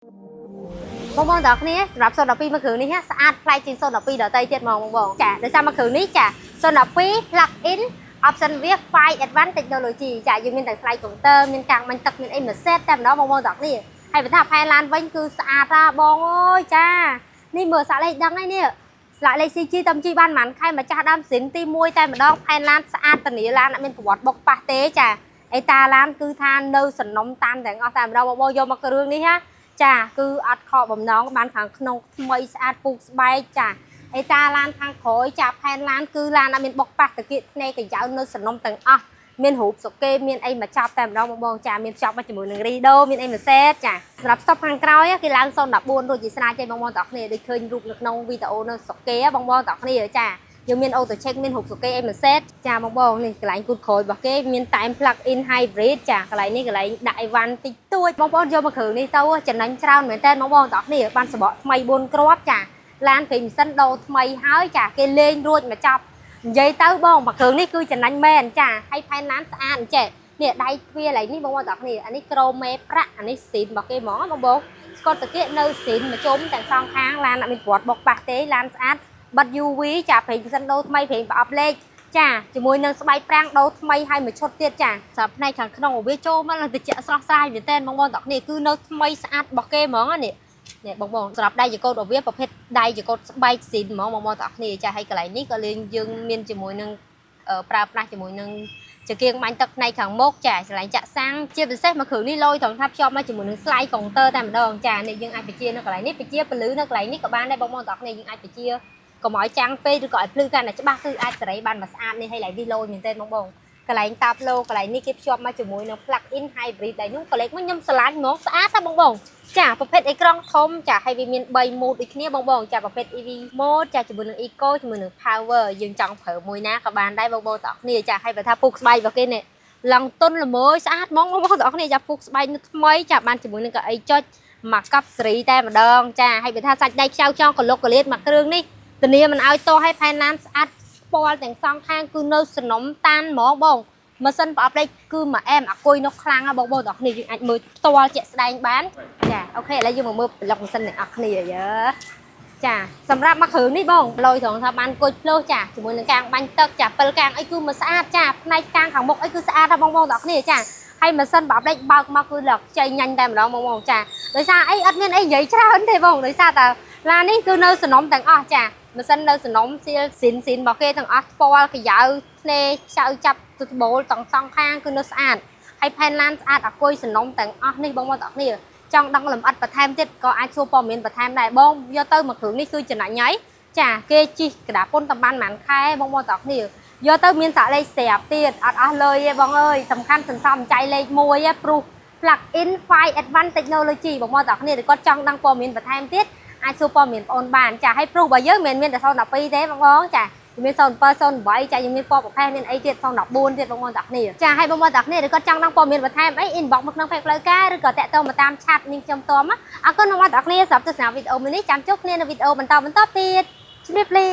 បងតើគ្នាសម្រាប់012មួយគ្រឿងនេះស្អាតប្លែកជាង012ដតៃទៀតហ្មងបងចាដោយសារមួយគ្រឿងនេះចា012 plug in option វា File Advanced Technology ចាយើងមានតែ slide counter មានកាំងបាញ់ទឹកមានអីមួយ set តែម្ដងបងតើគ្នាហើយបើថាផែនឡានវិញគឺស្អាតណាបងអើយចានេះមើលសាក់លេខដឹងហើយនេះស្លាកលេខ CG តំជីបានប៉ុន្មានខែម្ចាស់ដើមសិនទី1តែម្ដងផែនឡានស្អាតតានីឡានអត់មានប្រវត្តិបុកប៉ះទេចាអេតាឡានគឺថានៅសំណុំតាមទាំងអស់តែម្ដងបងយកមកគ្រឿងនេះណាចាគឺអត់ខកបំណងបានខាងក្នុងថ្មីស្អាតពូកស្បែកចាអេតាឡានខាងក្រោយចាផែនឡានគឺឡានអត់មានបុកប៉ះតាគៀកភ្នែកកញ្ចៅនៅសំណុំទាំងអស់មានរូបសុកេមានអីមកចាប់តែម្ដងបងចាមានភ្ជាប់មកជាមួយនឹងរីដូមានអីមួយសេតចាសម្រាប់ស្តុបខាងក្រោយគេឡើង014រួចជាស្នាចេះបងប្អូនទាំងគ្នាដូចឃើញរូបនៅក្នុងវីដេអូនៅសុកេបងប្អូនទាំងគ្នាចាយើងមាន auto check មានរូបសុកេអីមួយសេតចាបងប្អូននេះកន្លែងគូតក្រោយរបស់គេមានតែ plug in hybrid ចាកន្លែងនេះកន្លែងដាក់អីវ៉ាន់តិចតួចបងប្អូនយកមកគ្រឿងនេះទៅចំណេញច្រើនមែនតើបងប្អូនទាំងគ្នាបានសបកថ្មី4គ្រាប់ចាឡានព្រីម៉ាស៊ីនដូរថ្មីហើយចាគេលេងរួចមកចាប់និយាយទៅបងមកគ្រឿងនេះគឺចំណេញមែនចាហើយផែនឡានស្អាតអញ្ចេះនេះដៃទ្វារឡើយនេះបងប្អូនទាំងគ្នាអានេះក្រមេប្រាក់អានេះស៊ីនរបស់គេហ្មងបងប្អូនស្កតតាគៀនៅស៊ីនមកជុំទាំងសងខាងឡានអត់មានប្រវត្តិបុកប៉ះទេឡានស្អាតបិទ UV ចាព្រីម៉ាស៊ីនដូរថ្មីព្រីប្រអប់លេខចាជាមួយនឹងស្បែកប្រាំងដូរថ្មីហើយមួយឈុតទៀតចាសម្រាប់ផ្នែកខាងក្នុងវាចូលមកឡើងតិចស្រស់ស្រាយមែនតើបងប្អូនទាំងគ្នាគឺនៅថ្មីស្អាតរបស់គេហ្មងនេះនេះបងសម្រាប់ដៃចកោតរបស់វាប្រភេទដៃចកោតស្បែកស៊ីនហ្មងបងទាំងគ្នាចាហើយកន្លែងនេះក៏លេងយើងមានជាមួយនឹងប្រើប្រាស់ជាមួយនឹងចង្គៀងបាញ់ទឹកផ្នែកខាងមុខចាឆ្លាញ់ចាក់សាំងជាពិសេសមកគ្រឿងនេះលយត្រង់ថាភ្ជាប់មកជាមួយនឹង slide counter តែម្ដងចានេះយើងអាចបញ្ជានៅកន្លែងនេះបញ្ជាពលឺនៅកន្លែងនេះក៏បានដែរបងទាំងគ្នាយើងអាចបញ្ជាកុំឲ្យចាំងពេកឬក៏ឲ្យភ្លឺកាន់តែច្បាស់គឺអាចសេរីបានមកស្អាតនេះហើយឡើងនេះលយមែនទេបងកន្លែងតាប់ឡូកន្លែងនេះគេភ្ជាប់មកជាមួយនឹង plug in hybrid ដែរនោះកន្លែងមកខ្ញុំឆ្លាញ់ហ្មងស្អាតណាបងចាប្រភេទអេក្រង់ធំចាហើយវាមាន3 mode ដូចគ្នាបងចាប្រភេទ EV mode ចាជាមួយនឹង Eco ជាមួយនឹង Power យើងចង់ប្រើមួយណាក៏បានដែរបងទាំងគ្នាចាហើយបើថាពូកស្បែករបស់គេនេះឡង់ទុនល្មើស្អាតហ្មងបងទាំងគ្នាចាពូកស្បែកនៅថ្មីចាបានជាមួយនឹងកៅអីចុចមកកាប់សេរីតែម្ដងចាហើយបើថាសាច់ដៃខ្ចៅចង់កលុកកលៀតមកគ្រឿងនេះធានាមិនឲ្យតោះឲ្យផែនឡានស្អាតស្ពាល់ទាំងសងខាងគឺនៅសំណុំតានហ្មងបងម៉ាស៊ីនប្រអប់លេខគឺមួយអែមអាគុយនោះខ្លាំងណាបងទាំងគ្នាយើងអាចមើលផ្ទាល់ជាក់ស្ដែងបានចាអូខេឥឡូវយើងមកមើលប្លុកម៉ាស៊ីនទាំងអស់គ្នាចាសម្រាប់មកគ្រឿងនេះបងលយត្រង់ថាបានគុយភ្លោះចាជាមួយនឹងកាំងបាញ់ទឹកចា7កាំងអីគឺមកស្អាតចាផ្នែកកាំងខាងមុខអីគឺស្អាតណាបងទាំងគ្នាចាហើយម៉ាស៊ីនប្រអប់លេខបើកមកគឺលកចៃញ៉ាញ់តែម្ដងបងចាដោយសារអីអត់មានអីនិយាយច្រើនទេបងដោយសារតែឡាននេះគឺនៅសំណុំទាំងអស់ចាម៉ាស៊ីននៅសំណុំស៊ីលស៊ីនរបស់គេទាំងអស់ស្ពាល់កាយ៉ៅភ្នែកខ្ចៅចាប់ទៅត្បូលទាំងសងខាងគឺនៅស្អាតហើយផែនឡានស្អាតអាគុយសំណុំទាំងអស់នេះបងទាំងគ្នាចង់ដឹងលម្អិតបន្ថែមទៀតក៏អាចសួរព័ត៌មានបន្ថែមដែរបងយកទៅមួយគ្រឿងនេះគឺចំណាញ់ហើយចាគេជីកក្តារពុនតំបានប៉ុន្មានខែបងទាំងគ្នាយកទៅមានសាក់លេខស្រាប់ទៀតអត់អស់លុយទេបងអើយសំខាន់សន្សំចៃលេខ1ព្រោះ plug in File Advanced Technology បងទាំងគ្នាគាត់ចង់ដឹងព័ត៌មានបន្ថែមទៀតអាចសួរព័ត៌មានបងអូនបានចាឲ្យព្រុសរបស់យើងមិនមានតែ012ទេបងចាមាន07 08ចាយើងមានពណ៌ប្រផេះមានអីទៀត014ទៀតបងទាំងគ្នាចាឲ្យបងទាំងគ្នាគាត់ចង់ដឹងព័ត៌មានបន្ថែមអី inbox មកក្នុង page ផ្លូវការឬក៏តាក់ទងមកតាមឆាតនេះខ្ញុំតមអរគុណបងទាំងគ្នាសម្រាប់ទស្សនាវីដេអូនេះចាំជួបគ្នានៅវីដេអូបន្តទៀតជម្រាបលា